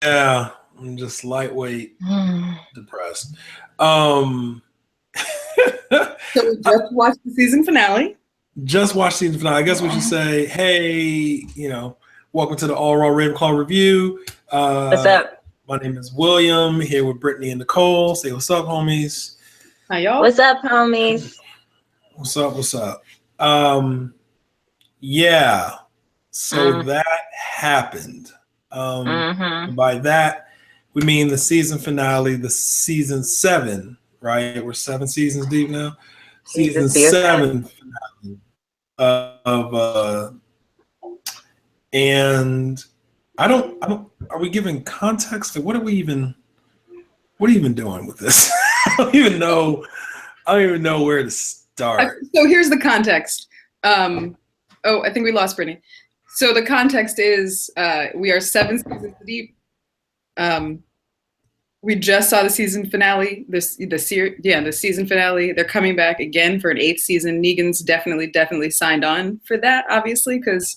Yeah, I'm just lightweight depressed. So we just watched the season finale. Just watched season finale. I guess we should say, hey, welcome to the All Raw Ravenclaw review. What's up? My name is William, here with Brittany and Nicole. Say what's up, homies. Hi, y'all. What's up, homies? What's up? What's up? Yeah. So that happened. By that, we mean the season finale, the season 7, right? We're 7 seasons deep now. Season 7 finale of and I don't are we giving context? Like, what are you even doing with this? I don't even know where to start. So here's the context. I think we lost Brittany. So the context is we are 7 seasons deep. We just saw the season finale. The season finale. They're coming back again for an 8th season. Negan's definitely signed on for that, obviously, because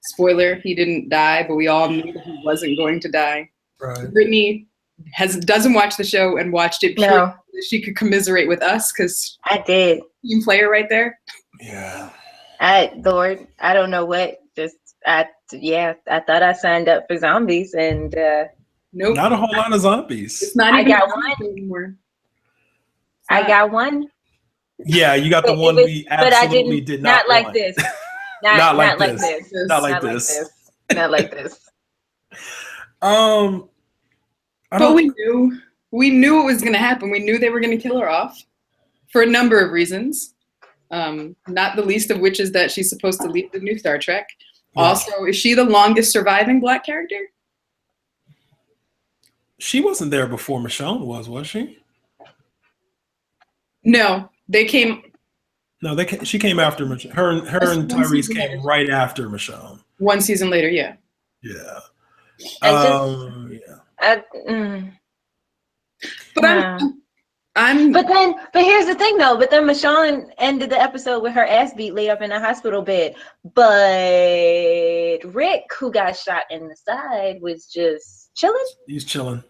spoiler, he didn't die, but we all knew that he wasn't going to die. Right. Brittany doesn't watch the show and watched it purely so she could commiserate with us because I did. Team player right there. Yeah. Lord, I don't know what. I thought I signed up for zombies and nope. Not a whole lot of zombies. It's not even got one anymore. I got one. Yeah, you got the one we absolutely did not like want. this. Not like this. Not like this. Not like this. But we knew it was going to happen. We knew they were going to kill her off for a number of reasons. Not the least of which is that she's supposed to lead the new Star Trek. Yeah. Also, is she the longest surviving Black character? She wasn't there before Michonne was she? No, they came. No, she came after Michonne. Her and Tyrese came right after Michonne. 1 season later, yeah. Yeah. But here's the thing though. But then Michonne ended the episode with her ass beat, laid up in a hospital bed. But Rick, who got shot in the side, was just chilling. He's chilling.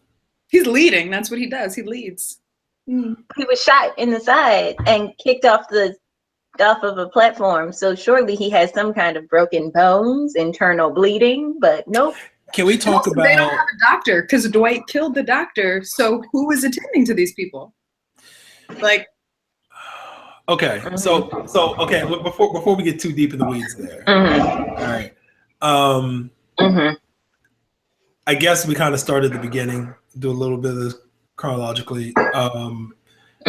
He's leading. That's what he does. He leads. He was shot in the side and kicked off of a platform. So surely he has some kind of broken bones, internal bleeding. But nope. Can we talk about? They don't have a doctor because Dwight killed the doctor. So who was attending to these people? Like, okay, so okay. Before we get too deep in the weeds, there. All right. I guess we kind of started at the beginning. Do a little bit of this chronologically.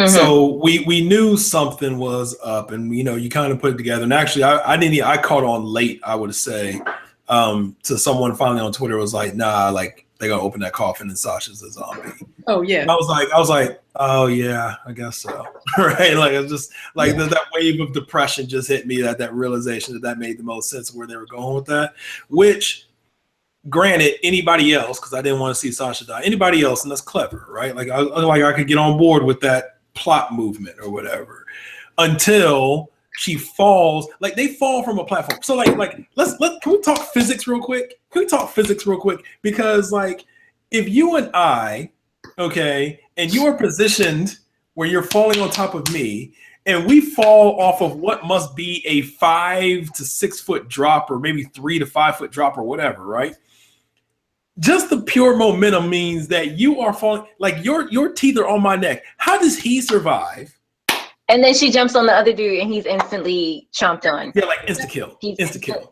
So we knew something was up, and you kind of put it together. And actually, I caught on late. I would say to someone finally on Twitter was like, nah, like they're gonna open that coffin and Sasha's a zombie. Oh yeah. And I was like, oh yeah, I guess so. Right? Like it's just like that wave of depression just hit me. That realization that made the most sense of where they were going with that. Which, granted, anybody else, because I didn't want to see Sasha die. Anybody else, and that's clever, right? Like I could get on board with that plot movement or whatever, until she falls. Like they fall from a platform. So like can we talk physics real quick? Because like if you and I, okay, and you are positioned where you're falling on top of me, and we fall off of what must be a 5 to 6 foot drop, or maybe 3 to 5 foot drop, or whatever, right? Just the pure momentum means that you are falling. Like your teeth are on my neck. How does he survive? And then she jumps on the other dude, and he's instantly chomped on. Yeah, like insta kill.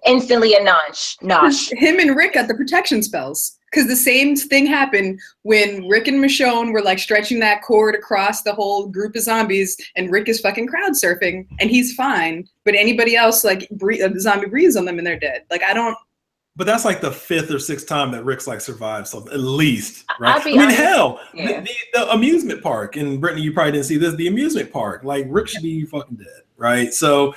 Instantly a nosh. Him and Rick got the protection spells. Because the same thing happened when Rick and Michonne were like stretching that cord across the whole group of zombies, and Rick is fucking crowd surfing, and he's fine. But anybody else, like the zombie breathes on them, and they're dead. Like I don't. But that's like the 5th or 6th time that Rick's like survived something, at least, right? Hell, the amusement park, and Brittany, you probably didn't see this. The amusement park, like Rick should be fucking dead, right? So,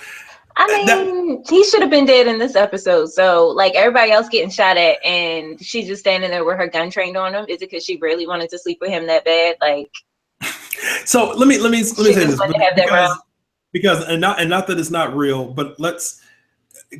he should have been dead in this episode. So, like everybody else getting shot at, and she's just standing there with her gun trained on him. Is it because she really wanted to sleep with him that bad? Like, so let me say this because and not that it's not real, but let's.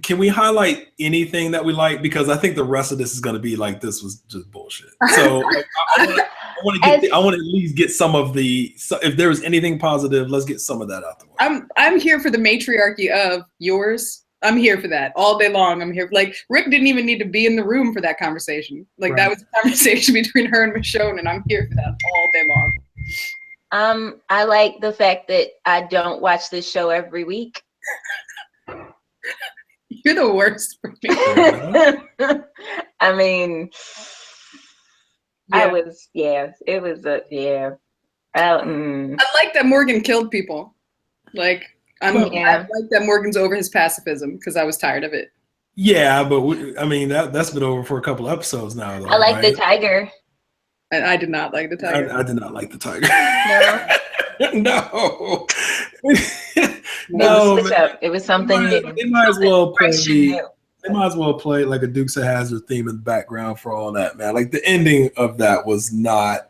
can we highlight anything that we like? Because I think the rest of this is going to be like, this was just bullshit. So like, I want to at least get some of the. So if there was anything positive, let's get some of that out the way. I'm here for the matriarchy of yours. I'm here for that all day long. I'm here. Like Rick didn't even need to be in the room for that conversation. Like that was a conversation between her and Michonne, and I'm here for that all day long. I like the fact that I don't watch this show every week. You're the worst for me. I mean, it was I like that Morgan killed people. Like, I like that Morgan's over his pacifism because I was tired of it. Yeah, but that's been over for a couple episodes now. Though, I like the tiger. And I did not like the tiger. I did not like the tiger. No. No. It was something new. They might as well play They might as well play like a Dukes of Hazzard theme in the background for all that, man. Like the ending of that was not.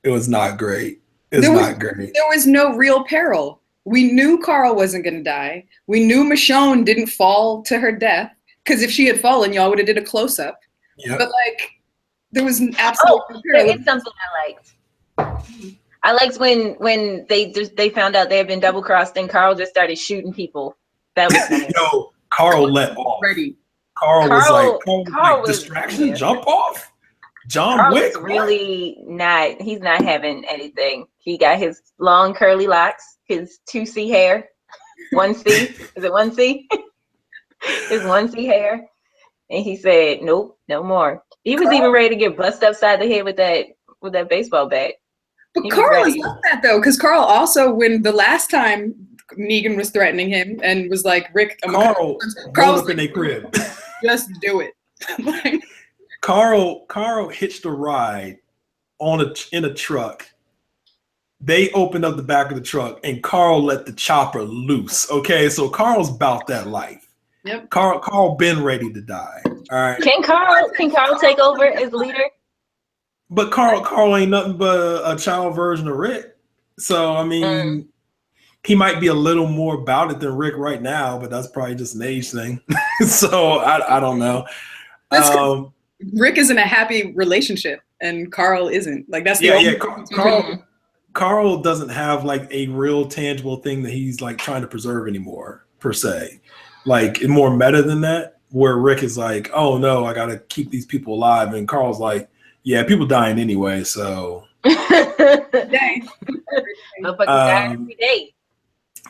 It was not great. It's not great. There was no real peril. We knew Carl wasn't going to die. We knew Michonne didn't fall to her death because if she had fallen, y'all would have did a close up. Yep. But like, there was an absolute. There is something I liked. I liked when they found out they had been double crossed and Carl just started shooting people. That was nice. Yo, Carl let off. Ready. Carl was like distraction, jump off. John Wick. Really not. He's not having anything. He got his long curly locks, his 2C hair, 1C. Is it 1C? His 1C hair, and he said, "Nope, no more." He was even ready to get busted upside the head with that baseball bat. But Carl is like that though, because Carl also, when the last time Negan was threatening him and was like, "Rick, Carl up in their crib. Just do it." Like, Carl hitched a ride in a truck. They opened up the back of the truck and Carl let the chopper loose. Okay, so Carl's about that life. Yep. Carl been ready to die. All right. Can Carl take over as leader? But Carl ain't nothing but a child version of Rick. So I mean, he might be a little more about it than Rick right now, but that's probably just an age thing. So I don't know. Rick is in a happy relationship and Carl isn't. Like that's Carl doesn't have like a real tangible thing that he's like trying to preserve anymore, per se. Like more meta than that, where Rick is like, "Oh no, I gotta keep these people alive," and Carl's like, "Yeah, people dying anyway, so." Dang. Every day.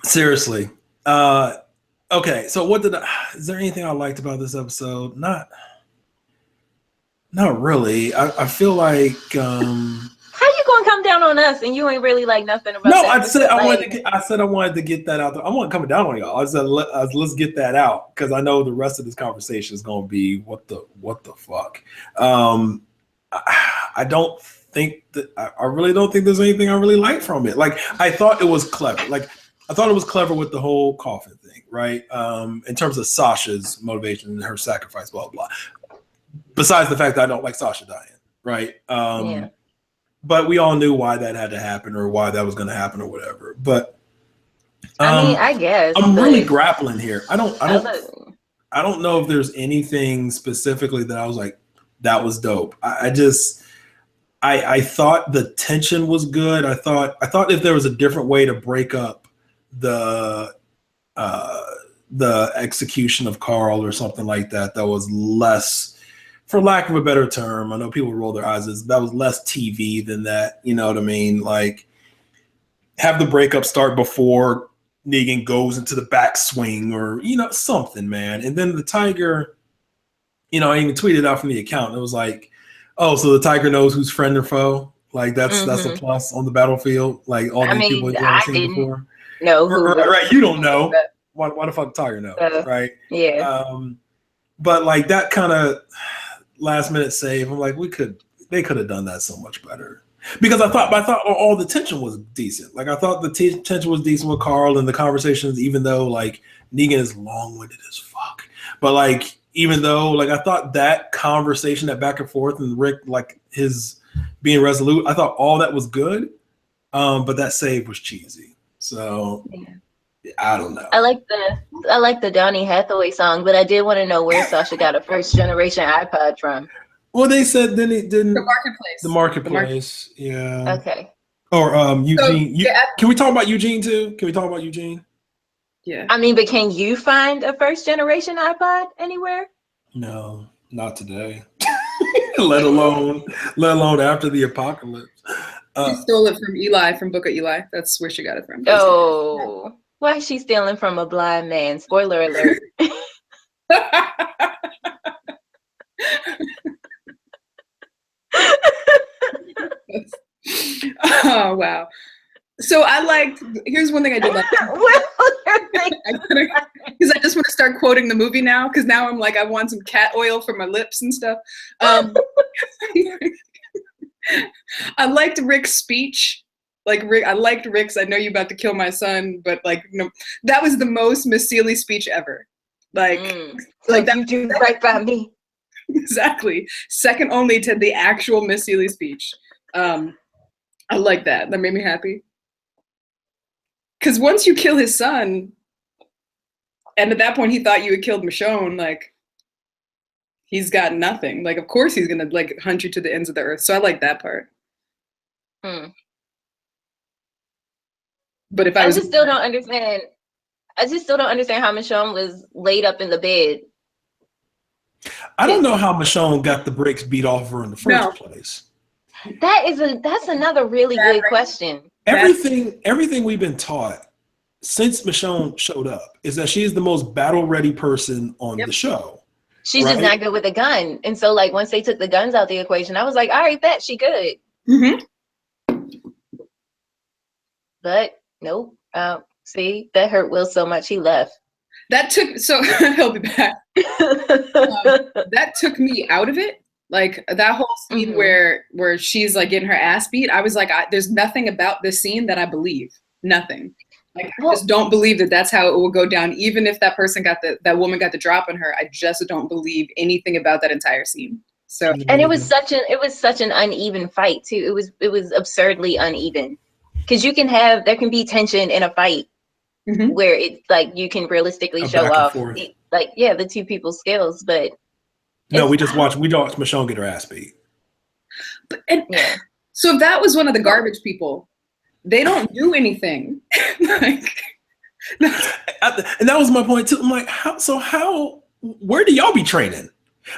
Seriously. Okay, so is there anything I liked about this episode? Not really. I feel like how you gonna come down on us and you ain't really like nothing about I said I wanted to get that out there. I wasn't coming down on y'all. I said let's get that out because I know the rest of this conversation is gonna be what the fuck. I don't think that I really don't think there's anything I really like from it. Like I thought it was clever. Like I thought it was clever with the whole coffin thing, right? In terms of Sasha's motivation and her sacrifice, blah blah. Besides the fact that I don't like Sasha dying, right? But we all knew why that had to happen or why that was going to happen or whatever. But I mean, I guess I'm really grappling here. I don't know if there's anything specifically that I was like, that was dope. I thought the tension was good. I thought if there was a different way to break up the execution of Carl or something like that was less, for lack of a better term, I know people roll their eyes, that was less TV than that, you know what I mean? Like, have the breakup start before Negan goes into the backswing or, something, man. And then the tiger, I even tweeted out from the account. It was like, oh, so the tiger knows who's friend or foe? Like, that's a plus on the battlefield? Like, all these people you've never seen before? No. Right, you don't know. Why the fuck the tiger knows, right? Yeah. But, like, that kind of last minute save, I'm like, they could have done that so much better. Because I thought all the tension was decent. Like I thought the tension was decent with Carl and the conversations, even though like Negan is long-winded as fuck. But like, even though like I thought that conversation, that back and forth, and Rick like his being resolute, I thought all that was good. But that save was cheesy. So I don't know. I like the Donny Hathaway song, but I did want to know where Sasha got a first generation iPod from. Well, they said then it didn't. The marketplace. The marketplace. Yeah. Okay. Or Eugene. So, can we talk about Eugene too? Can we talk about Eugene? Yeah. I mean, but can you find a first generation iPod anywhere? No, not today. let alone after the apocalypse. She stole it from Eli, from Book of Eli. That's where she got it from. Oh, why is she stealing from a blind man? Spoiler alert. Oh wow. So here's one thing I did like, because I just want to start quoting the movie now, because now I'm like, I want some cat oil for my lips and stuff. I liked Rick's speech. I liked Rick's, I know you're about to kill my son, but that was the most Miss Seeley speech ever. That you do right by me. Exactly. Second only to the actual Miss Seeley speech. I like that. That made me happy. Because once you kill his son, and at that point he thought you had killed Michonne, he's got nothing. Of course he's gonna hunt you to the ends of the earth. So I like that part. But if I just still don't understand how Michonne was laid up in the bed. I don't know how Michonne got the brakes beat off her in the first place. That's another really good question. Everything we've been taught since Michonne showed up is that she is the most battle-ready person on the show. She's just not good with a gun. And so once they took the guns out the equation, I was like, all right, bet she good. Mm-hmm. But nope. See, that hurt Will so much he left. He'll be back. That took me out of it. That whole scene where she's getting her ass beat, I was like, there's nothing about this scene that I believe. Nothing. I just don't believe that that's how it will go down. Even if that person that woman got the drop on her, I just don't believe anything about that entire scene. So, and it was such an uneven fight too. It was absurdly uneven, because there can be tension in a fight where it's you can realistically show off the two people's skills, but no, we watched Michonne get her ass beat. So if that was one of the garbage people, they don't do anything. And that was my point too. I'm like, where do y'all be training?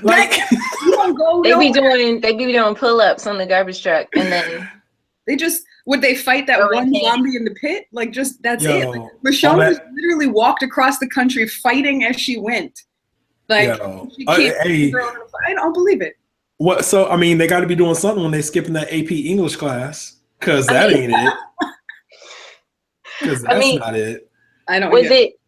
You don't go they be doing pull-ups on the garbage truck, and then would they fight that one zombie in the pit? That's it. Michonne literally walked across the country fighting as she went. I don't believe it. What? So I mean, they got to be doing something when they skipping that AP English class, because that ain't it. Because that's not it. I don't. Was it?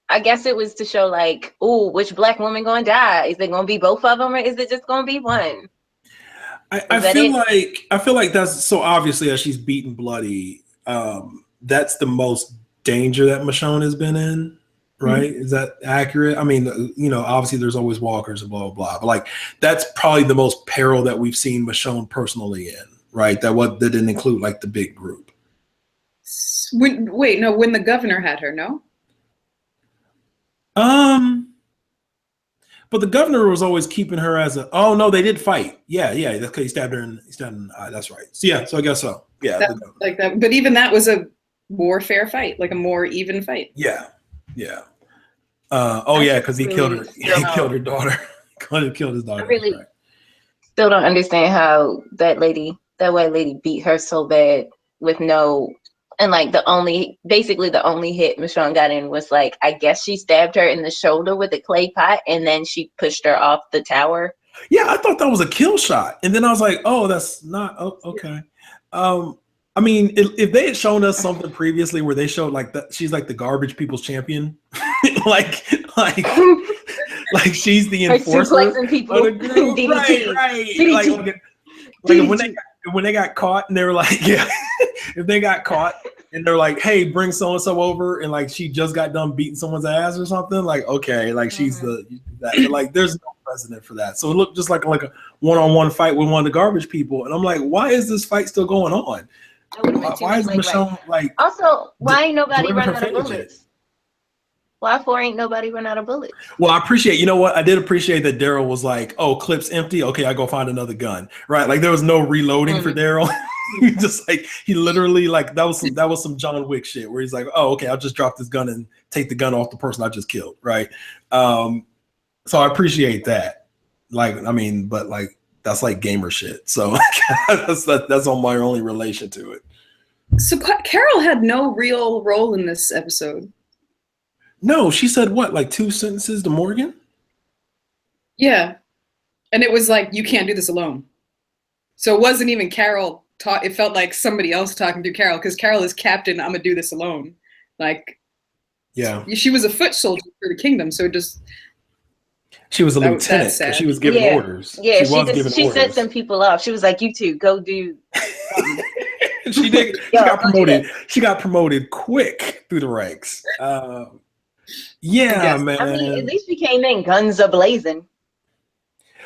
I guess it was to show which black woman gonna die? Is it gonna be both of them, or is it just gonna be one? I feel like that's so obviously as she's beaten bloody. That's the most danger that Michonne has been in. Right? Mm-hmm. Is that accurate? I mean, obviously there's always walkers and blah, blah, blah. But that's probably the most peril that we've seen Michonne personally in, right? That didn't include the big group. When the governor had her, no? But the governor was always keeping her as they did fight. Yeah. That's because he stabbed her in the eye. That's right. So I guess so. Yeah. That. But even that was a more fair fight, a more even fight. Yeah. Yeah. Because he killed her. He killed her daughter. Killed his daughter. I really still don't understand how that white lady beat her so bad with no, and the only hit Michonne got in was I guess she stabbed her in the shoulder with a clay pot, and then she pushed her off the tower. Yeah, I thought that was a kill shot, and then I was like, oh, that's not. Oh, okay. I mean, if they had shown us something previously where they showed that she's the garbage people's champion, she's the enforcer. People. Right. When they got caught and they were if they got caught and they're hey, bring so and so over, and she just got done beating someone's ass or something, okay, she's there's no precedent for that. So it looked just like a one-on-one fight with one of the garbage people, and I'm like, why is this fight still going on? Why is Michonne like? Also, why ain't nobody delivering run her out of fingers bullets? Why for ain't nobody run out of bullets? Well, I appreciate, you know what? I did appreciate that Daryl was like, oh, clip's empty. Okay, I go find another gun. Right. Like there was no reloading for Daryl. He just like, he literally like, that was some John Wick shit where he's like, oh, okay, I'll just drop this gun and take the gun off the person I just killed. Right. So I appreciate that. Like, I mean, but like, that's like gamer shit. So that's on my only relation to it. So Carol had no real role in this episode. No, she said what, like 2 sentences to Morgan? Yeah. And it was like, you can't do this alone. So it wasn't even Carol it felt like somebody else talking through Carol, because Carol is captain, I'm gonna do this alone. Like, yeah, she was a foot soldier for the kingdom, so she was a lieutenant because she was giving orders. Yeah, she set some people off. She was like, you two, go do she did. Got promoted. She got promoted quick through the ranks. Yeah, man. I mean, at least we came in guns a-blazing.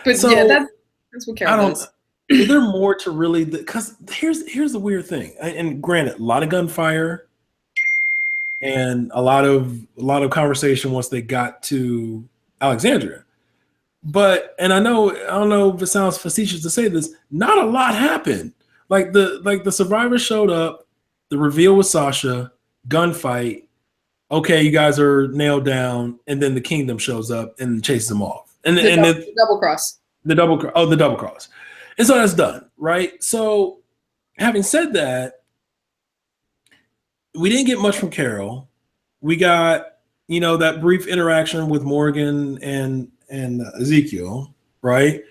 But so, yeah, that's what Carol does. Is there more to really? Because here's the weird thing. And granted, a lot of gunfire and a lot of conversation once they got to Alexandria. But I don't know if it sounds facetious to say this, not a lot happened. Like the survivors showed up, the reveal with Sasha, gunfight. Okay, you guys are nailed down, and then the kingdom shows up and chases them off. And the double cross. The double cross. And so that's done, right? So having said that, we didn't get much from Carol. We got, that brief interaction with Morgan and Ezekiel, right?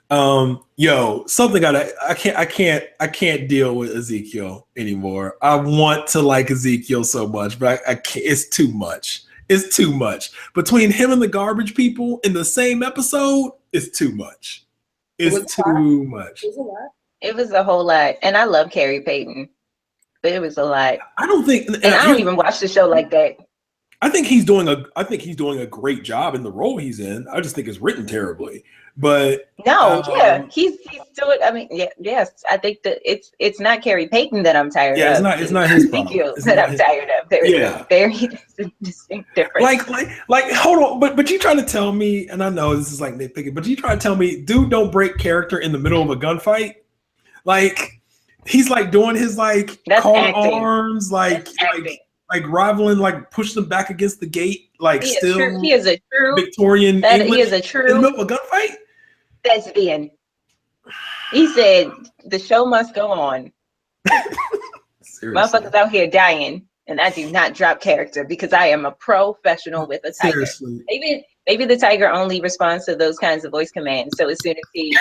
Something I can't deal with Ezekiel anymore. I want to like Ezekiel so much, but I can't. It's too much. It's too much. Between him and the garbage people in the same episode, it's too much. It's too much. It was a whole lot. And I love Carrie Payton, but it was a lot. I don't think, and I don't even watch the show like that. I think he's doing a great job in the role he's in. I just think it's written terribly. But he's doing. I mean, yes, I think that it's not Carrie Payton that I'm tired of. Yeah, it's not his problem. I'm tired of. They're very distinct difference. Like, hold on, but you trying to tell me, and I know this is like nitpicking, but you trying to tell me, dude, don't break character in the middle of a gunfight? Like, he's like doing his like call arms, like rivaling, like push them back against the gate, like he is a true Victorian English. He is a true in the middle of a gunfight. Thespian. He said the show must go on. Motherfuckers out here dying, and I do not drop character because I am a professional with a tiger. Seriously. Maybe the tiger only responds to those kinds of voice commands. So as soon as he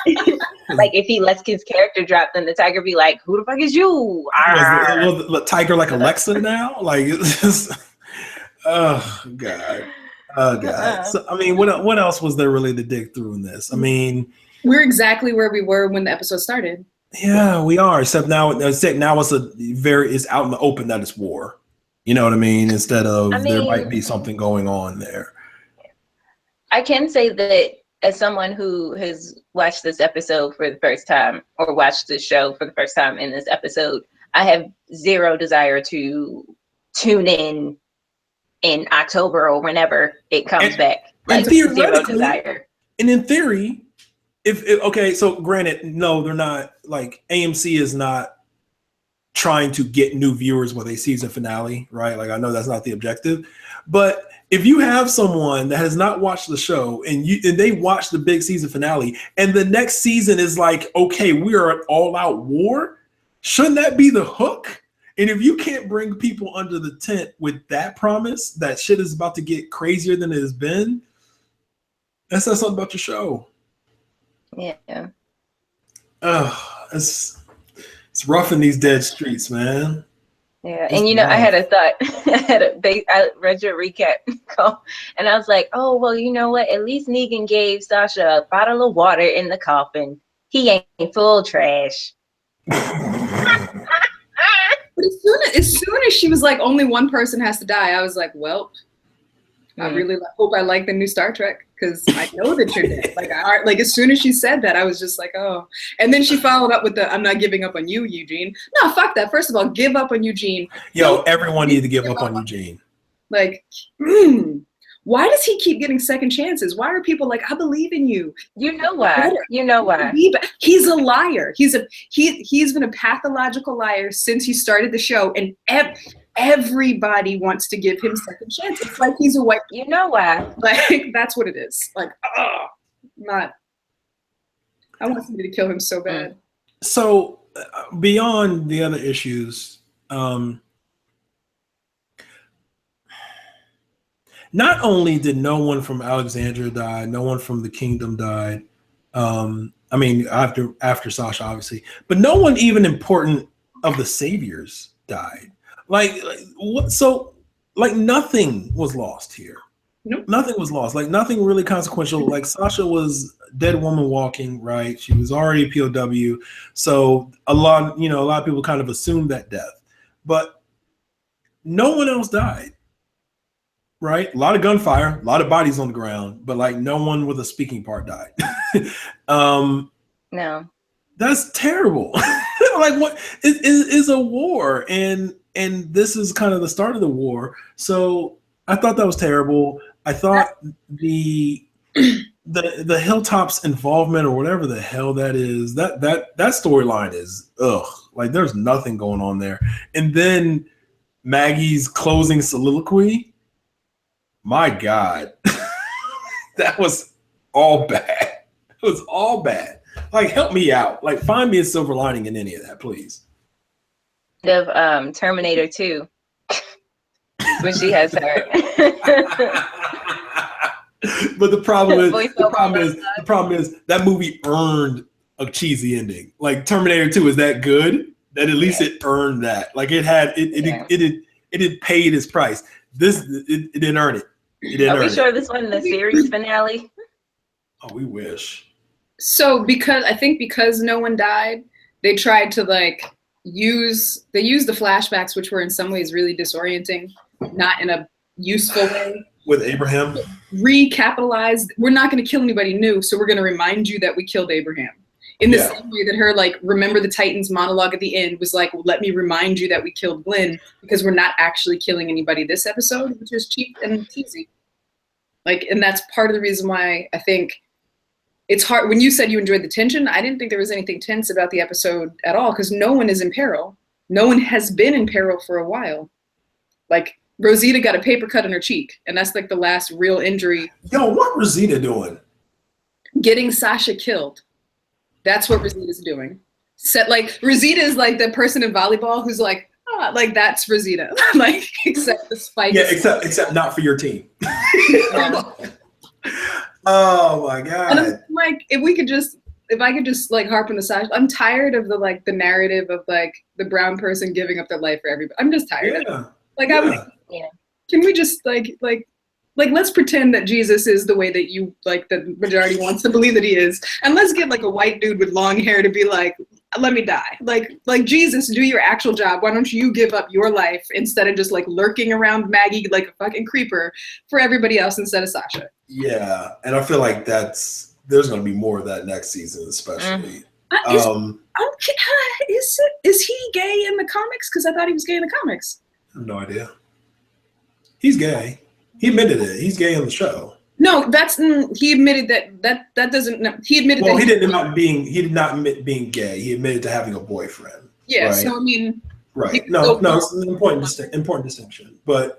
if he lets his character drop, then the tiger be like, "Who the fuck is you?" Was the tiger like Alexa now? Like, it's just, oh god. So I mean, what else was there really to dig through in this? I mean, we're exactly where we were when the episode started. Yeah, we are. Except now it's out in the open that it's war. You know what I mean? Instead of there might be something going on there. I can say that as someone who has watched this episode for the first time, or watched the show for the first time in this episode, I have zero desire to tune in October or whenever it comes back. Like, zero desire. And in theory, so granted, no, they're not, like, AMC is not trying to get new viewers with a season finale, right? Like, I know that's not the objective, but if you have someone that has not watched the show and they watch the big season finale and the next season is like, okay, we are an all-out war, shouldn't that be the hook? And if you can't bring people under the tent with that promise that shit is about to get crazier than it has been, that says something about your show. Yeah. It's rough in these dead streets, man. Yeah, and I had a thought. I read your recap, and I was like, oh, well, you know what? At least Negan gave Sasha a bottle of water in the coffin. He ain't full trash. But as soon as she was like, only one person has to die, I was like, well, I really hope I like the new Star Trek, because I know that you're dead. Like as soon as she said that, I was just like, oh. And then she followed up with I'm not giving up on you, Eugene. No, fuck that. First of all, give up on Eugene. Yo, everyone needs to give up on Eugene. Like, why does he keep getting second chances? Why are people like, I believe in you? You know why? You know why? He's a liar. He's been a pathological liar since he started the show, and everybody wants to give him second chance. It's like he's a white. You know why? Like that's what it is. Like, not. I want somebody to kill him so bad. So beyond the other issues, not only did no one from Alexandria die, no one from the kingdom died. I mean, after Sasha, obviously, but no one even important of the saviors died. Like what? So, like nothing was lost here. Nope. Nothing was lost. Like nothing really consequential. Like Sasha was a dead woman walking, right? She was already a POW. So a lot of people kind of assumed that death, but no one else died. Right? A lot of gunfire, a lot of bodies on the ground, but like no one with a speaking part died. No. That's terrible. Like what is a war, and this is kind of the start of the war. So I thought that was terrible. I thought the Hilltop's involvement or whatever the hell that is, that storyline is like there's nothing going on there. And then Maggie's closing soliloquy, my God, that was all bad. It was all bad. Like, help me out. Like, find me a silver lining in any of that, please. Of Terminator 2, when she has her. But the problem is that movie earned a cheesy ending. Like Terminator 2 is that good that at least it earned that. Like it had paid its price. This it didn't earn it. Are we sure this wasn't the series finale? Oh, we wish. So because no one died, they tried to use the flashbacks, which were in some ways really disorienting, not in a useful way. With Abraham? Recapitalized. We're not going to kill anybody new, so we're going to remind you that we killed Abraham. In the same way that her Remember the Titans monologue at the end was like, well, let me remind you that we killed Glenn, because we're not actually killing anybody this episode, which is cheap and cheesy. And that's part of the reason why I think it's hard. When you said you enjoyed the tension, I didn't think there was anything tense about the episode at all, because no one is in peril. No one has been in peril for a while. Rosita got a paper cut on her cheek, and that's the last real injury. Yo, what Rosita doing? Getting Sasha killed. That's what Rosita's doing. Rosita is the person in volleyball who's that's Rosita. Except the spikes. Yeah, except not for your team. Oh my God. And I'm if I could just harp on the Sasha, I'm tired of the narrative of the brown person giving up their life for everybody. I'm just tired of it. Can we just let's pretend that Jesus is the way that you the majority wants to believe that he is, and let's get a white dude with long hair to be let me die. Jesus, do your actual job. Why don't you give up your life instead of just lurking around Maggie like a fucking creeper for everybody else instead of Sasha? Yeah, and I feel like there's going to be more of that next season, especially. Is he gay in the comics? Because I thought he was gay in the comics. I have no idea. He's gay. He admitted it. He's gay on the show. No, he admitted that doesn't. No, he admitted that he did not admit being gay. He admitted to having a boyfriend. Yeah. Right? So I mean. Right. No, it's an important distinction. But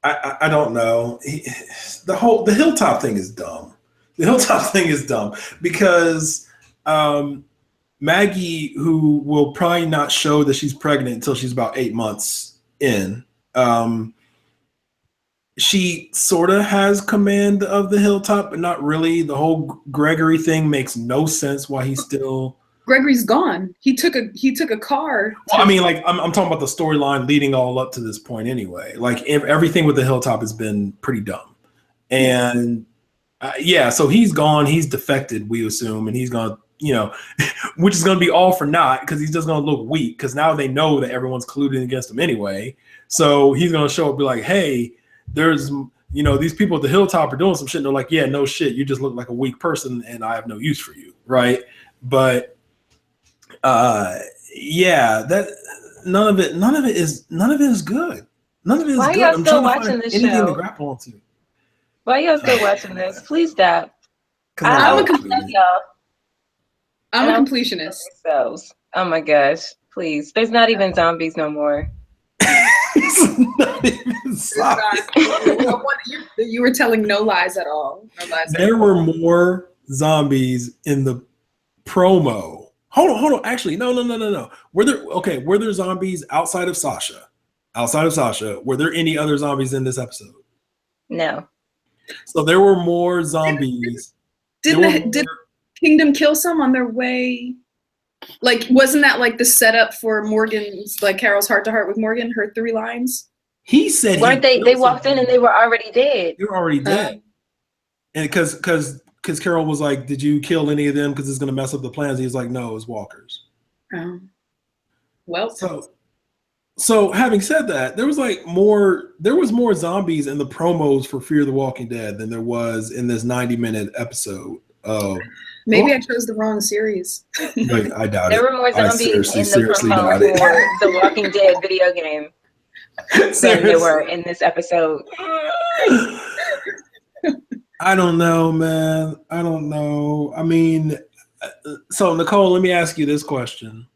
I don't know. The Hilltop thing is dumb. The Hilltop thing is dumb because Maggie, who will probably not show that she's pregnant until she's about 8 months in, she sort of has command of the Hilltop, but not really. The whole Gregory thing makes no sense. Why he's still. Gregory's gone. He took a car. Well, I mean, I'm talking about the storyline leading all up to this point anyway. Everything with the Hilltop has been pretty dumb, and so he's gone. He's defected, we assume, and he's gonna, which is gonna be all for naught because he's just gonna look weak because now they know that everyone's colluding against him anyway. So he's gonna show up and be like, hey, there's you know, these people at the hilltop are doing some shit. And they're like, yeah, no shit. You just look like a weak person and I have no use for you. Right. But yeah, that none of it is good. None of it is Why good. y'all I'm still trying to watching find this anything show? to grapple onto. Why y'all still watching this? Please stop. I'm I a love y'all. I'm a And completionist. yourselves. Oh my gosh. Please. There's not even zombies no more. It's not even zombies. You were telling no lies at all. No lies There were more zombies in the promo. Hold on. Actually, no. Were there zombies outside of Sasha? Were there any other zombies in this episode? No. So there were more zombies. Did Kingdom kill some on their way? Like, wasn't that like the setup for Morgan's, like Carol's heart-to-heart with Morgan, her 3 lines? He said Weren't they walked in and they were already dead. They were already dead. And because Carol was like, did you kill any of them because it's going to mess up the plans? He's like, no, it's walkers. Well, so having said that, there was more zombies in the promos for Fear the Walking Dead than there was in this 90-minute episode. Maybe I chose the wrong series. Like, I doubt There it. were more zombies in the seriously promo doubt it. for the Walking Dead video game than there were in this episode. I don't know, man. I don't know. I mean, so Nicole, let me ask you this question.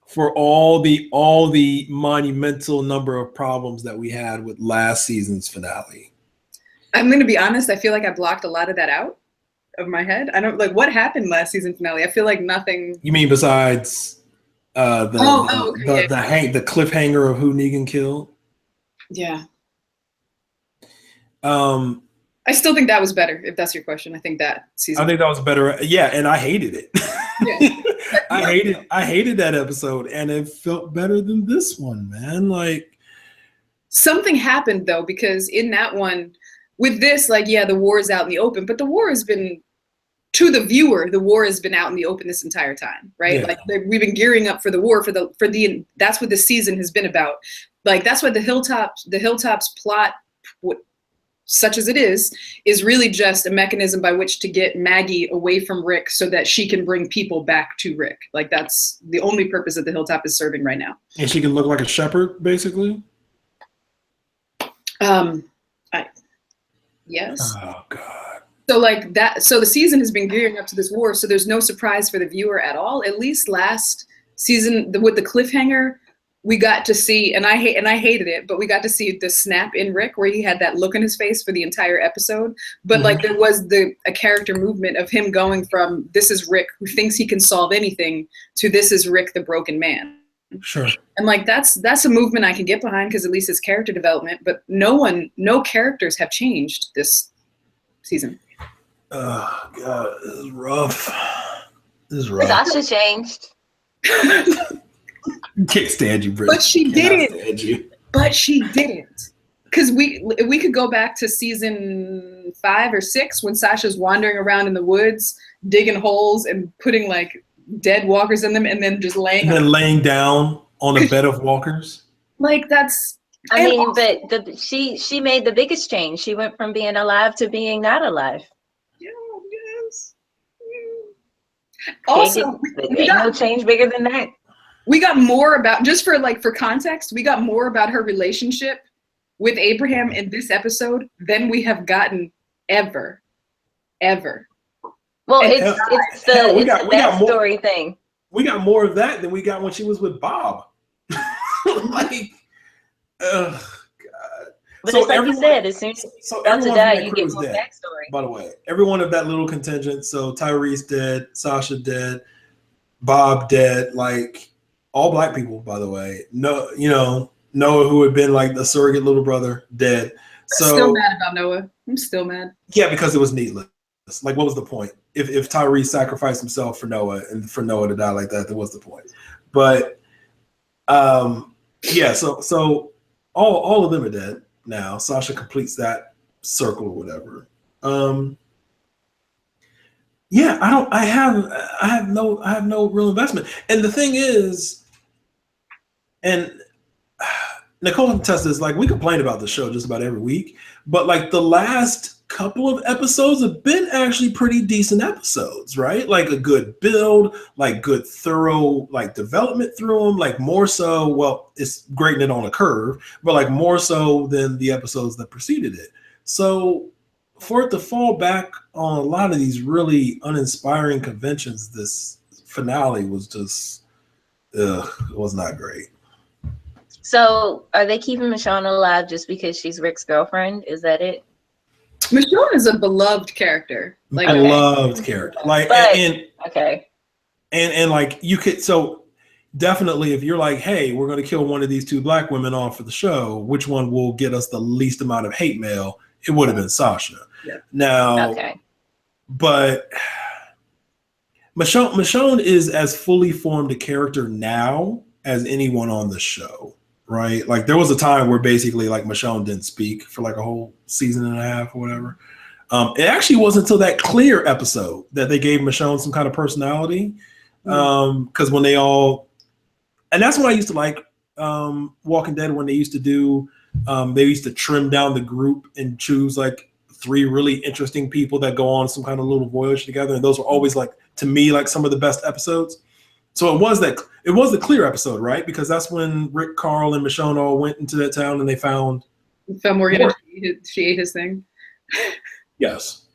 For all the monumental number of problems that we had with last season's finale, I'm going to be honest. I feel like I blocked a lot of that out of my head. I don't like what happened last season finale. I feel like nothing. You mean besides the cliffhanger of who Negan killed? Yeah. I still think that was better. If that's your question, I think that season. I think that was better. Yeah, and I hated it. Yeah. I hated that episode, and it felt better than this one, man. Like, something happened though, because in that one, with this, like, yeah, the war is out in the open, but the war has been, to the viewer, the war has been out in the open this entire time, right? Yeah. Like, we've been gearing up for the war, for the that's what the season has been about. Like, that's what the Hilltops plot, such as it is really just a mechanism by which to get Maggie away from Rick so that she can bring people back to Rick. Like, that's the only purpose that the Hilltop is serving right now. And she can look like a shepherd, basically? Yes. Oh, God. So like that, so the season has been gearing up to this war, so there's no surprise for the viewer at all. At least last season, with the cliffhanger, we got to see, and I hated it, but we got to see the snap in Rick where he had that look in his face for the entire episode. But like, there was a character movement of him going from this is Rick who thinks he can solve anything to this is Rick the broken man. Sure. And like that's a movement I can get behind because at least it's character development. But no characters have changed this season. Oh God, this is rough. Sasha changed. Can't stand you, Brittany. But she didn't. Because we could go back to season 5 or 6 when Sasha's wandering around in the woods, digging holes and putting like dead walkers in them, and then just laying down on a bed of walkers. Like that's. I mean, but she made the biggest change. She went from being alive to being not alive. Yeah, yes. Also, ain't no change bigger than that. We got more about, just for context, we got more about her relationship with Abraham in this episode than we have gotten ever. Well, it's the backstory thing. We got more of that than we got when she was with Bob. Like, God. But so it's like you said, as soon as you're about to die, you get more dead, backstory. By the way, everyone of that little contingent, so Tyrese dead, Sasha dead, Bob dead, like all black people, by the way. No, Noah, who had been like the surrogate little brother, dead. So I'm still mad about Noah. I'm still mad. Yeah, because it was needless. Like, what was the point? If Tyrese sacrificed himself for Noah and for Noah to die like that, then what's the point? But yeah, so all of them are dead now. Sasha completes that circle or whatever. Yeah, I have no real investment. And the thing is, and Nicole can test this. Like, we complain about the show just about every week, but like the last couple of episodes have been actually pretty decent episodes, right? Like a good build, like good thorough like development through them, like more so. Well, it's grading it on a curve, but like more so than the episodes that preceded it. So for it to fall back on a lot of these really uninspiring conventions, this finale was just, it was not great. So, are they keeping Michonne alive just because she's Rick's girlfriend? Is that it? Michonne is a beloved character. Like, I loved character. Like, but, and like you could, so definitely if you're like, hey, we're going to kill one of these two black women off for the show, which one will get us the least amount of hate mail? It would have been Sasha. Yeah. Now, but Michonne is as fully formed a character now as anyone on the show. Right, like there was a time where basically like Michonne didn't speak for like a whole season and a half or whatever. It actually wasn't until that Clear episode that they gave Michonne some kind of personality. Because when they all, and that's what I used to like Walking Dead, when they used to do, they used to trim down the group and choose like 3 really interesting people that go on some kind of little voyage together, and those were always like, to me, like some of the best episodes. So it was the Clear episode, right? Because that's when Rick, Carl, and Michonne all went into that town and they found Morgan. She ate his thing. Yes.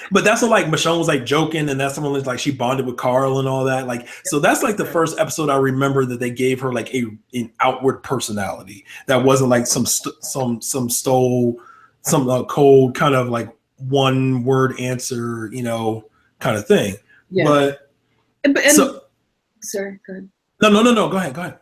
But that's what, like, Michonne was like joking, and that's someone was like she bonded with Carl and all that. Like, so that's like the first episode I remember that they gave her like an outward personality that wasn't like some cold kind of like one word answer, kind of thing. Yeah. Sorry, go ahead. No. Go ahead.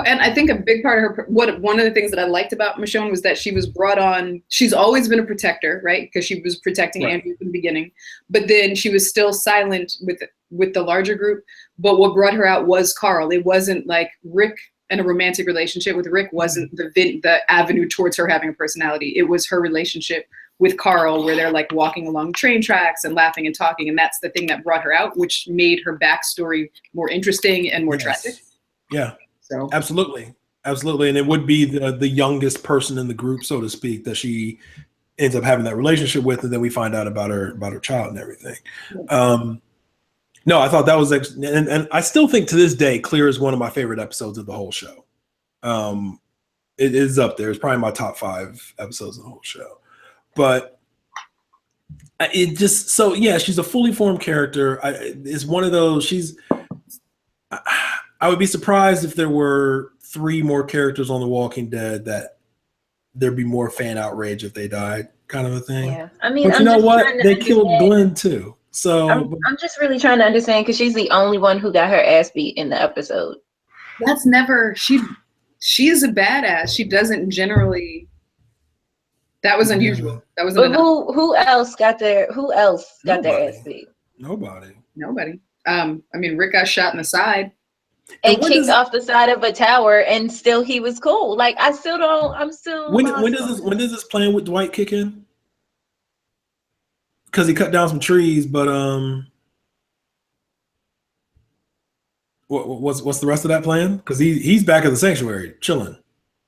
And I think a big part of her, one of the things that I liked about Michonne was that she was brought on. She's always been a protector, right? Because she was protecting Andrew from the beginning, but then she was still silent with the larger group. But what brought her out was Carl. It wasn't like Rick, and a romantic relationship with Rick wasn't the avenue towards her having a personality. It was her relationship with Carl, where they're like walking along train tracks and laughing and talking. And that's the thing that brought her out, which made her backstory more interesting and more tragic. Yeah, so absolutely. And it would be the youngest person in the group, so to speak, that she ends up having that relationship with, and then we find out about her child and everything. No, I thought that was, and I still think to this day, Clear is one of my favorite episodes of the whole show. It is up there. It's probably my top 5 episodes of the whole show. But it just, so yeah, she's a fully formed character. It's one of those, I would be surprised if there were 3 more characters on The Walking Dead that there'd be more fan outrage if they died, kind of a thing. Yeah, I mean, but you know what? They killed Glenn too. So I'm just really trying to understand, because she's the only one who got her ass beat in the episode. That's never, she is a badass. She doesn't generally. That was unusual. That was. But who else got their ass beat? Nobody. I mean, Rick got shot in the side and kicked off the side of a tower, and still he was cool. Like, I'm still. When does this plan with Dwight kick in? Because he cut down some trees, but what's the rest of that plan? Because he's back at the sanctuary chilling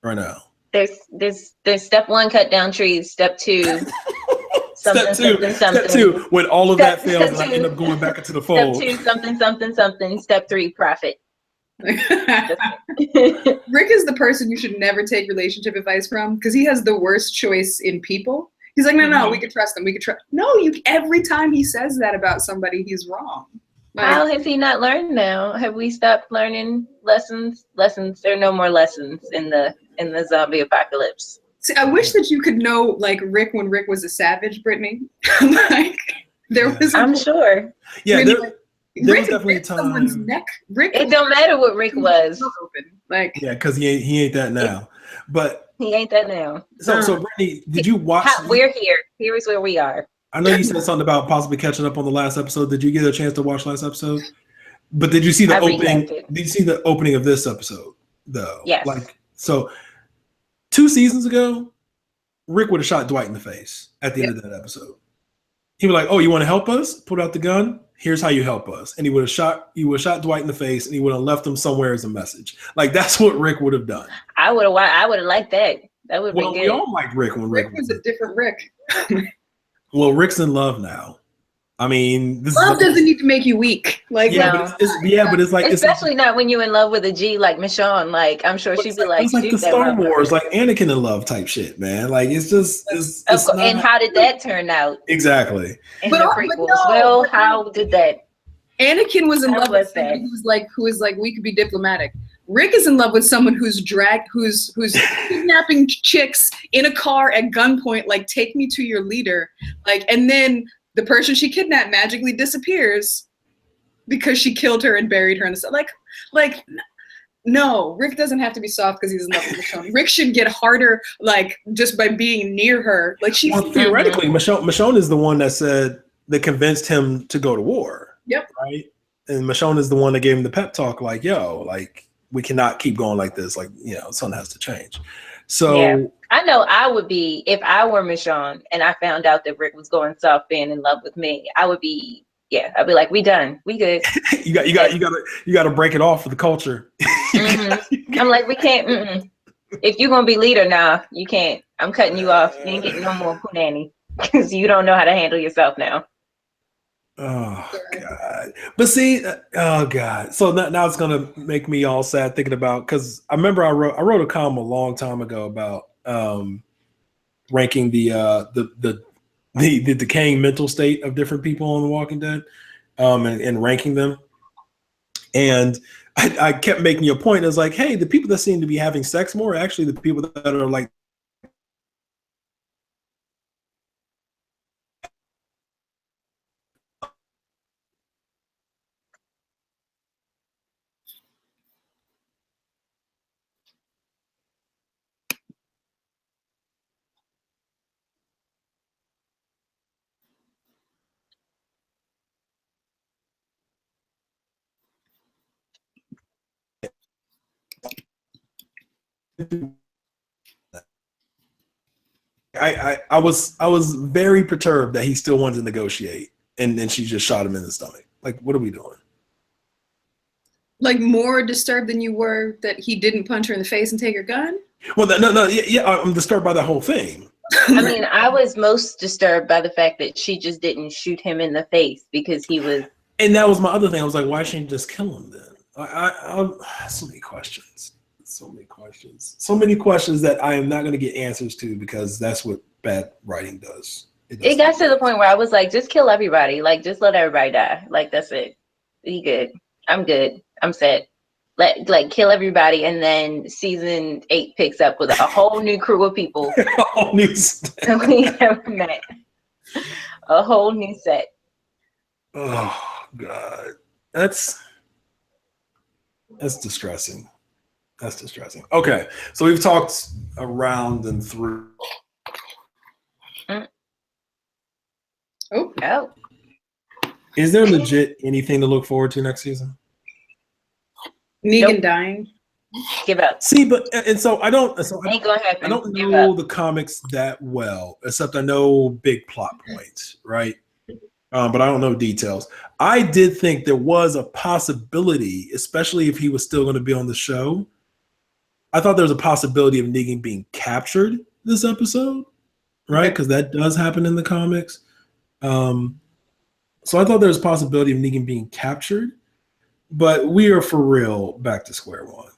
right now. There's step 1, cut down trees. Step 2, Step two, when all of that fails, and I end up going back into the fold. Step 2, something. Step 3, profit. Rick is the person you should never take relationship advice from, because he has the worst choice in people. He's like, no, we could trust them. No, every time he says that about somebody, he's wrong. Like, how has he not learned now? Have we stopped learning lessons? There are no more lessons in the zombie apocalypse. See, I wish that you could know, like, Rick when Rick was a savage, Brittany. Like, there was. I'm sure. Yeah, really, there Rick was definitely a time. Someone's neck. Rick. It don't matter what Rick was. Open. Like, yeah, because he ain't that now. But he ain't that now. So Brittany, did you watch? We're here. Here is where we are. I know you said something about possibly catching up on the last episode. Did you get a chance to watch last episode? But did you see the opening? Did you see the opening of this episode though? Yes. Like, so 2 seasons ago, Rick would have shot Dwight in the face at the end of that episode. He was like, "Oh, you want to help us? Put out the gun." here's how you help us. And he would have shot Dwight in the face, and he would have left him somewhere as a message. Like, that's what Rick would have done. I would have liked that. That would have been good. We all liked Rick when Rick was a different Rick. Well, Rick's in love now. I mean, love doesn't need to make you weak. Like, yeah, no. but it's like, especially not when you're in love with a G like Michonne. Like, I'm sure she'd be like, it's like the Star Wars, like Anakin in love type shit, man. Like, it's just, it's not, and how did that turn out? Exactly. In the prequels. Well, how did that? Anakin was in love with someone who was like, we could be diplomatic. Rick is in love with someone who's kidnapping chicks in a car at gunpoint, like, take me to your leader. Like, and then the person she kidnapped magically disappears because she killed her and buried her in the like no, Rick doesn't have to be soft because he's in love with Michonne. Rick should get harder, like, just by being near her. Like, theoretically, Michonne is the one that convinced him to go to war. Yep. Right. And Michonne is the one that gave him the pep talk, like, yo, like, we cannot keep going like this. Like, something has to change. So yeah. I know I would be, if I were Michonne and I found out that Rick was going soft being in love with me, I'd be like, we done, we good. you got to break it off for the culture. I'm like, we can't. If you're gonna be leader now, you can't. I'm cutting you off. You ain't getting no more punani because you don't know how to handle yourself now. Oh God! But see, oh God! So now it's gonna make me all sad thinking about, because I remember I wrote a column a long time ago about ranking the decaying mental state of different people on The Walking Dead, and ranking them. And I kept making a point. It's like, hey, the people that seem to be having sex more are actually the people that are like. I was very perturbed that he still wanted to negotiate, and then she just shot him in the stomach. Like, what are we doing? Like, more disturbed than you were that he didn't punch her in the face and take her gun? Well, I'm disturbed by the whole thing. I mean, I was most disturbed by the fact that she just didn't shoot him in the face because he was. And that was my other thing. I was like, why shouldn't you just kill him then? So many questions. So many questions that I am not going to get answers to, because that's what bad writing does. It got to the point where I was like, just kill everybody. Like, just let everybody die. Like, that's it. Be good. I'm good. I'm set. Kill everybody, and then season 8 picks up with a whole new crew of people. A whole new that we never met. A whole new set. Oh God, that's distressing. That's distressing. Okay, so we've talked around and through. Oh. Is there legit anything to look forward to next season? Negan dying. Give up. See, and so I don't. So ain't gonna happen. I don't know the comics that well, except I know big plot points, right? But I don't know details. I did think there was a possibility, especially if he was still going to be on the show. I thought there was a possibility of Negan being captured this episode, right? Because that does happen in the comics. So I thought there was a possibility of Negan being captured, but we are for real back to square one.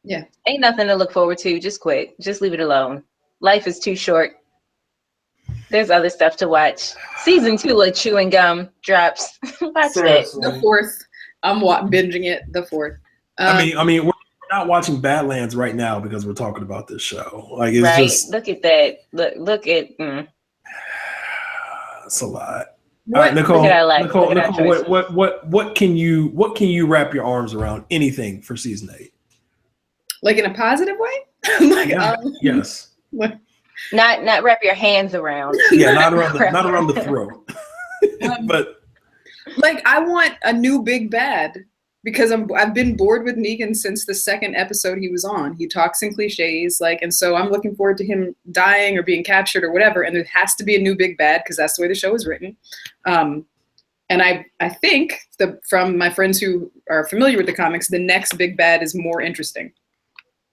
Yeah. Ain't nothing to look forward to. Just quit. Just leave it alone. Life is too short. There's other stuff to watch. Season 2 of Chewing Gum drops. Watch that. The 4th. I'm binging it. The 4th. I mean, we're not watching Badlands right now because we're talking about this show. Like, it's just look at that. Look at. It's a lot. All right, Nicole. What can you wrap your arms around? Anything for season 8? Like, in a positive way? Yes. What? Not wrap your hands around. Yeah, not around the throat. But like, I want a new big bad. because I've been bored with Negan since the second episode he was on. He talks in cliches, like, and so I'm looking forward to him dying or being captured or whatever. And there has to be a new big bad because that's the way the show is written. And I think from my friends who are familiar with the comics, the next big bad is more interesting.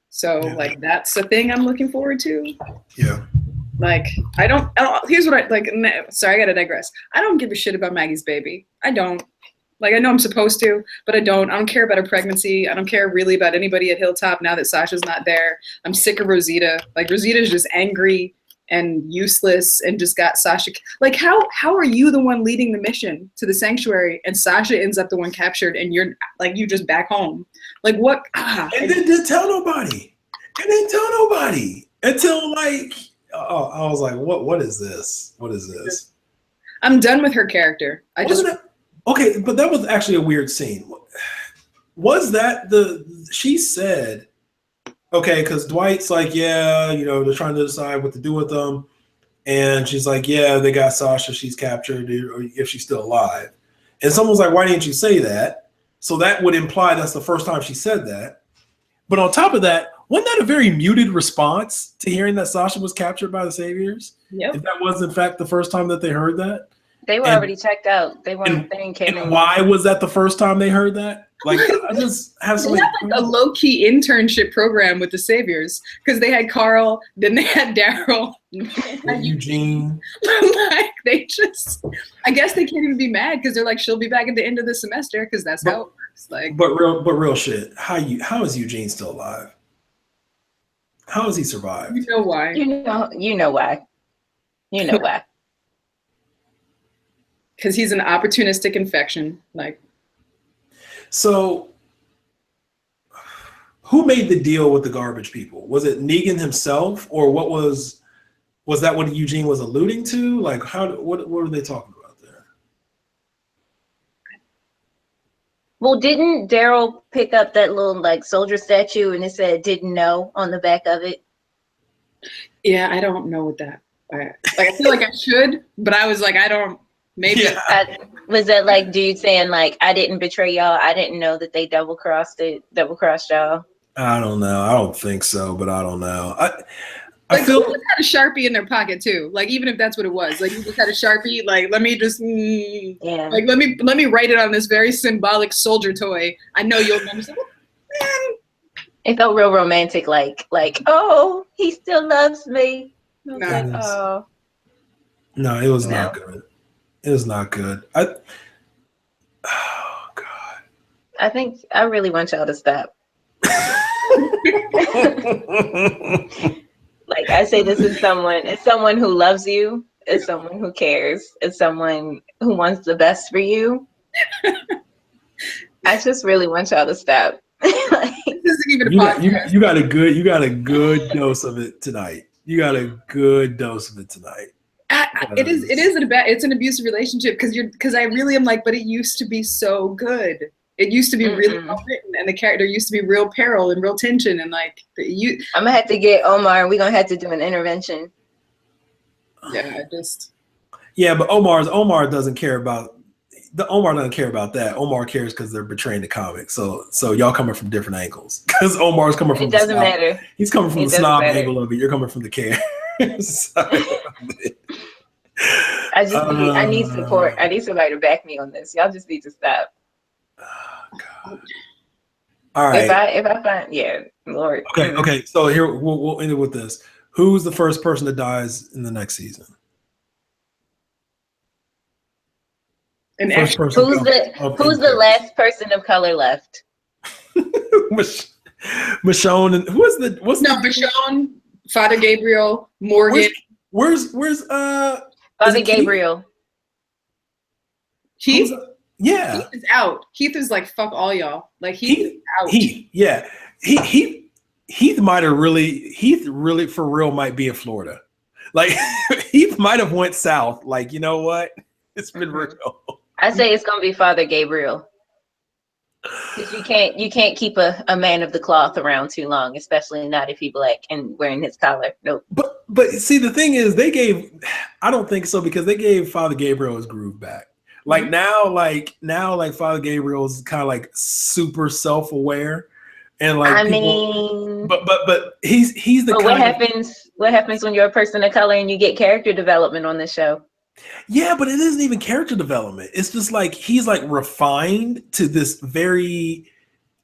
So like that's the thing I'm looking forward to. Yeah. Like I don't here's what I like. Sorry, I gotta digress. I don't give a shit about Maggie's baby. I don't. Like, I know I'm supposed to, but I don't. I don't care about her pregnancy. I don't care really about anybody at Hilltop now that Sasha's not there. I'm sick of Rosita. Like, Rosita's just angry and useless and just got Sasha. Like, how are you the one leading the mission to the sanctuary and Sasha ends up the one captured and you're, like, you just back home? Like, what? And then didn't tell nobody. And didn't tell nobody until, like, I was like, what is this? What is this? I'm done with her character. Okay, but that was actually a weird scene. Was that she said, okay, because Dwight's like, yeah, you know, they're trying to decide what to do with them. And she's like, yeah, they got Sasha, she's captured, or if she's still alive. And someone's like, why didn't you say that? So that would imply that's the first time she said that. But on top of that, wasn't that a very muted response to hearing that Sasha was captured by the Saviors? Yep. If that was, in fact, the first time that they heard that? They were already checked out. They weren't. They came in. Why was that the first time they heard that? Like, I just have so many. They had like a low-key internship program with the Saviors because they had Carl, then they had Daryl, Eugene. Like they just, I guess they can't even be mad because they're like, she'll be back at the end of the semester because that's how it works. Like, but real shit. How is Eugene still alive? How has he survived? You know why? You know why. You know why. Because he's an opportunistic infection. Like, so who made the deal with the garbage people? Was it Negan himself, or what was that what Eugene was alluding to? Like, what were they talking about there? Well, didn't Daryl pick up that little like soldier statue and it said "didn't know" on the back of it? Yeah, I don't know what that. I feel like I should, but I was like, I don't. Maybe was that like dude saying like, I didn't betray y'all, I didn't know that they double crossed y'all? I don't know. I don't think so, but I don't know. I feel like had a Sharpie in their pocket too. Like even if that's what it was, like you just had a Sharpie. Like let me just like let me write it on this very symbolic soldier toy. I know you'll understand. It felt real romantic, like oh, he still loves me. No, like, oh. No, it was not good. It was not good. Oh God. I think I really want y'all to stop. Like I say, this is someone. It's someone who loves you. It's someone who cares. It's someone who wants the best for you. I just really want y'all to stop. Like, this isn't even a podcast. You got a good dose of it tonight. You got a good dose of it tonight. It's an abusive relationship because I really am like, but it used to be so good. It used to be really well written, and the character used to be real peril and real tension, and like I'm gonna have to get Omar, and we're gonna have to do an intervention. Yeah, but Omar doesn't care about that. Omar cares because they're betraying the comic. So y'all coming from different angles because Omar's coming from. It doesn't matter. He's coming from the snob angle of it. You're coming from the care. I need support. I need somebody to back me on this. Y'all just need to stop. Oh, God. All right. If I find Lord. Okay. So here we'll end it with this. Who's the first person that dies in the next season? Who's the last person of color left? Michonne and Michonne, Father Gabriel, Morgan. Where's Father Gabriel? Heath? Yeah. Heath is out. Heath is like, fuck all y'all. Like Heath is out. Heath really for real might be in Florida. Like Heath might have went south. Like, you know what? It's been real. I say it's gonna be Father Gabriel. Because you can't keep a man of the cloth around too long, especially not if he's black and wearing his collar. Nope. But see, the thing is, I don't think so because they gave Father Gabriel his groove back. Like now, like Father Gabriel's kind of like super self-aware, and like but he's the. But what happens? What happens when you're a person of color and you get character development on the show? Yeah, but it isn't even character development. It's just like he's like refined to this very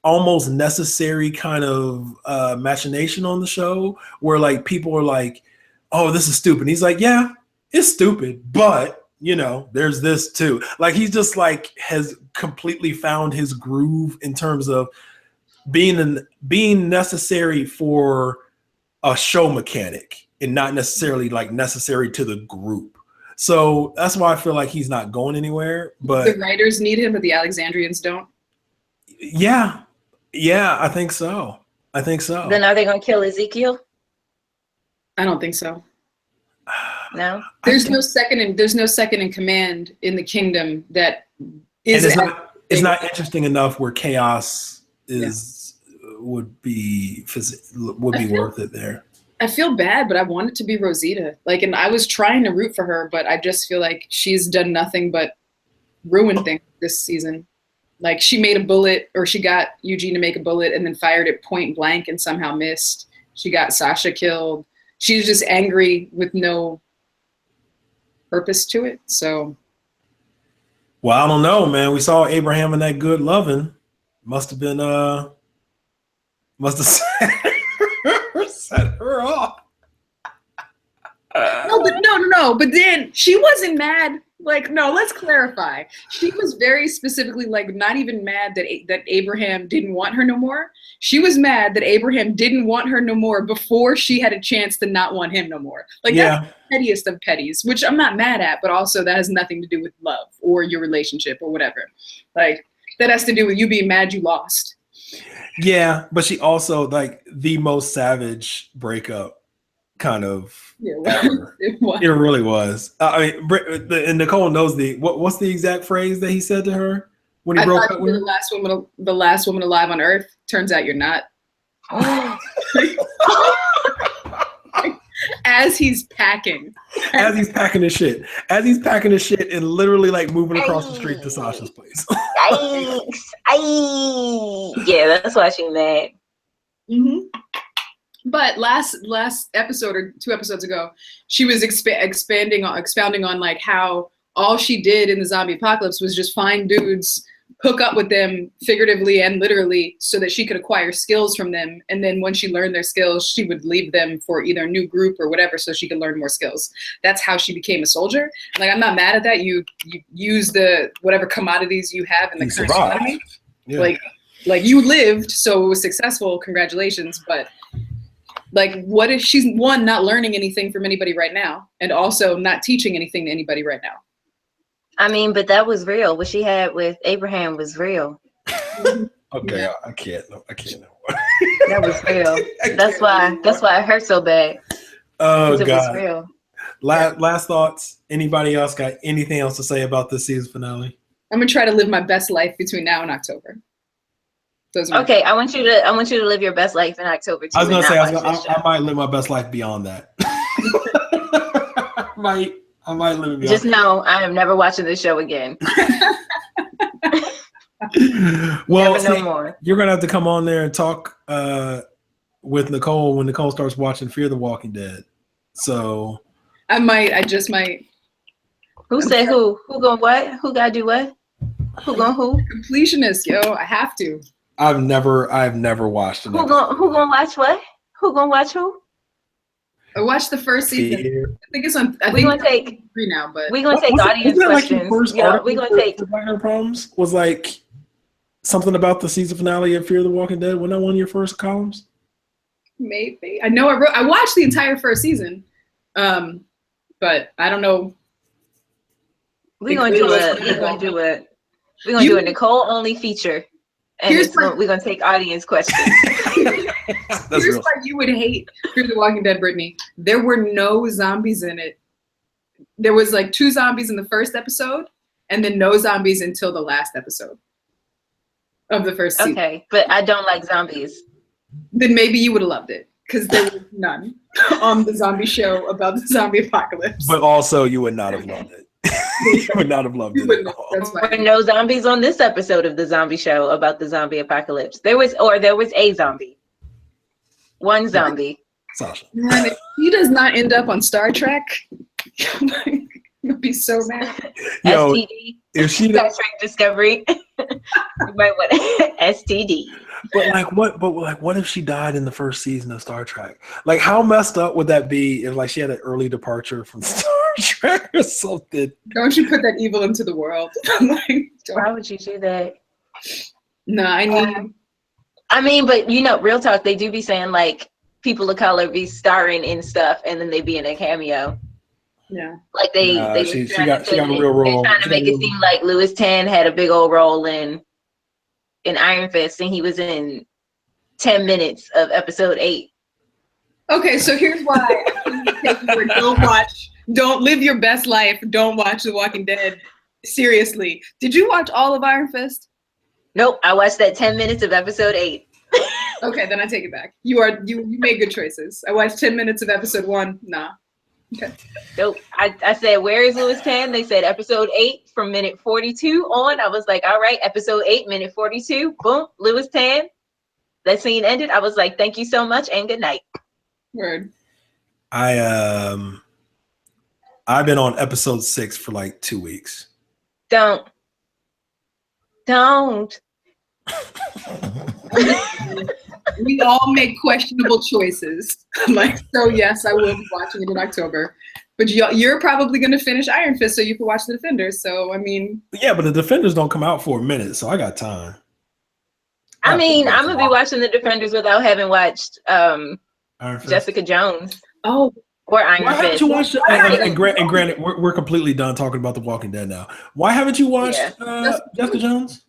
almost necessary kind of machination on the show where like people are like, oh, this is stupid. And he's like, yeah, it's stupid, but you know, there's this too. Like he's just like has completely found his groove in terms of being necessary for a show mechanic and not necessarily like necessary to the group. So that's why I feel like he's not going anywhere. But the writers need him, but the Alexandrians don't. Yeah, I think so. Then are they going to kill Ezekiel? I don't think so. No. There's no second in command in the kingdom that is. And it's not interesting enough where chaos would be worth it there. I feel bad, but I want it to be Rosita. Like, and I was trying to root for her, but I just feel like she's done nothing but ruin things this season. Like she made a bullet, or she got Eugene to make a bullet and then fired it point blank and somehow missed. She got Sasha killed. She's just angry with no purpose to it. So, well, I don't know, man. We saw Abraham in that good loving. Must have set her off. No. But then she wasn't mad. Like, no, let's clarify. She was very specifically like not even mad that Abraham didn't want her no more. She was mad that Abraham didn't want her no more before she had a chance to not want him no more. Like that's the pettiest of petties, which I'm not mad at, but also that has nothing to do with love or your relationship or whatever. Like that has to do with you being mad you lost. Yeah, but she also like the most savage breakup kind of ever. It really was. I mean, and Nicole knows what's the exact phrase that he said to her when he broke up with her? The last woman alive on earth. Turns out you're not. As he's packing his shit, and literally like moving across the street to Sasha's place. Yeah, that's why she's mad. Mm-hmm. But last episode or 2 episodes ago, she was expounding on like how all she did in the zombie apocalypse was just find dudes, hook up with them figuratively and literally so that she could acquire skills from them. And then when she learned their skills, she would leave them for either a new group or whatever so she could learn more skills. That's how she became a soldier. Like, I'm not mad at that. You use the whatever commodities you have in the current economy. Yeah. Like you lived, so it was successful. Congratulations. But like, what if she's one, not learning anything from anybody right now, and also not teaching anything to anybody right now? I mean, but that was real. What she had with Abraham was real. Okay, yeah. I can't. That was real. That's why it hurt so bad. Oh God. It was real. Last thoughts. Anybody else got anything else to say about this season finale? I'm gonna try to live my best life between now and October. Okay, I want you to live your best life in October too. I was gonna say I might live my best life beyond that. I might live beyond. Just know I am never watching this show again. Well, no more. You're gonna have to come on there and talk with Nicole when Nicole starts watching Fear the Walking Dead. So I just might. Who said who? Who gonna what? Who gotta do what? Who gonna who? Completionist, yo. I have to. I've never watched Who gonna watch what? Who gonna watch who? I watched the first season. I think it's on. We're gonna take 3 now, but we're gonna take audience questions. We're gonna take Minor Problems was like something about the season finale of Fear the Walking Dead. Wasn't that one of your first columns? Maybe. I know I watched the entire first season, but I don't know. We're gonna do a Nicole only feature. And we're going to take audience questions. Here's why you would hate Fear the Walking Dead, Brittany. There were no zombies in it. There was like 2 zombies in the first episode, and then no zombies until the last episode of the first season. Okay, but I don't like zombies. Then maybe you would have loved it, because there was none on the zombie show about the zombie apocalypse. But also, you would not have loved it. You would not have loved it at all. That's There were fine. no zombies on this episode of the zombie show about the zombie apocalypse. There was a zombie. One zombie. Sasha. Man, if he does not end up on Star Trek, I'm gonna be so mad. Yo, STD. if she Star Trek Discovery. You might want STD. But what if she died in the first season of Star Trek? Like, how messed up would that be if like she had an early departure from Star Trek or something? Don't you put that evil into the world? Like, Why would you do that? no, I need. I mean, but real talk, they do be saying like people of color be starring in stuff and then they be in a cameo. Yeah. Like she got a real role. They're trying to make it seem like Louis Tan had a big old role in Iron Fist, and he was in 10 minutes of episode 8. Okay, so here's why. Don't live your best life. Don't watch The Walking Dead. Seriously. Did you watch all of Iron Fist? Nope, I watched that 10 minutes of episode 8. Okay, then I take it back. You made good choices. I watched 10 minutes of episode 1. Nah. Okay. Nope. I said, where is Louis Tan? They said episode 8 from minute 42 on. I was like, all right, episode 8, minute 42. Boom, Louis Tan. That scene ended. I was like, thank you so much and good night. Word. I've been on episode 6 for like 2 weeks. Don't. We all make questionable choices. So yes, I will be watching it in October. But you're probably going to finish Iron Fist so you can watch The Defenders. So, I mean. Yeah, but The Defenders don't come out for a minute, so I got time. I mean, I'm going to be watching The Defenders without having watched Iron Fist. Jessica Jones. Oh. Or Iron Why haven't Fist. you watched and granted, we're completely done talking about The Walking Dead now. Why haven't you watched Jessica Jones?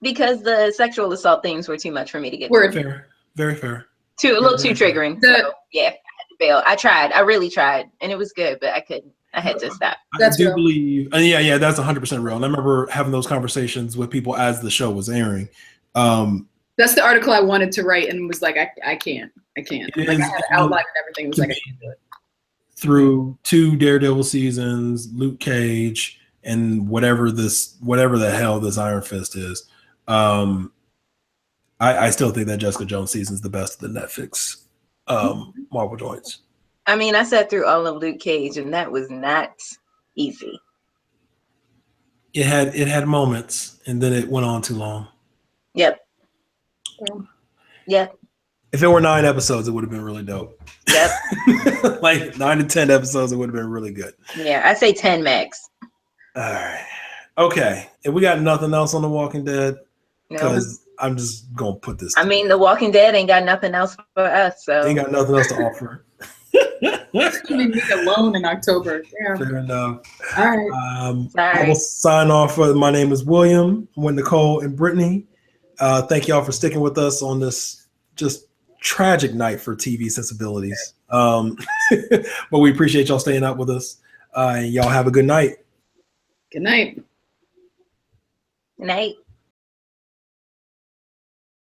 Because the sexual assault things were too much for me to get Word. Fair. Very fair. a little too triggering. So, yeah, I had to bail. I tried. I really tried. And it was good, but I couldn't. I had to stop. I do believe, and yeah, that's 100% real. And I remember having those conversations with people as the show was airing. That's the article I wanted to write and was like, I can't. Like, I had an outline and everything. It was like, I can't do it. Through 2 Daredevil seasons, Luke Cage, and whatever the hell this Iron Fist is. I still think that Jessica Jones season is the best of the Netflix Marvel joints. I mean, I sat through all of Luke Cage, and that was not easy. It had moments, and then it went on too long. Yep. Yep. If it were 9 episodes, it would have been really dope. Yep. Like 9 to 10 episodes, it would have been really good. Yeah, I say 10 max. All right. Okay. If we got nothing else on The Walking Dead, No. because I'm just gonna put this. I mean, The Walking Dead ain't got nothing else for us, so Ain't got nothing else to offer. It's gonna be me alone in October. Damn. Fair enough. All right. I will sign off. My name is William. I'm with Nicole and Brittany. Thank y'all for sticking with us on this just tragic night for TV sensibilities. But we appreciate y'all staying up with us. And y'all have a good night. Good night. night.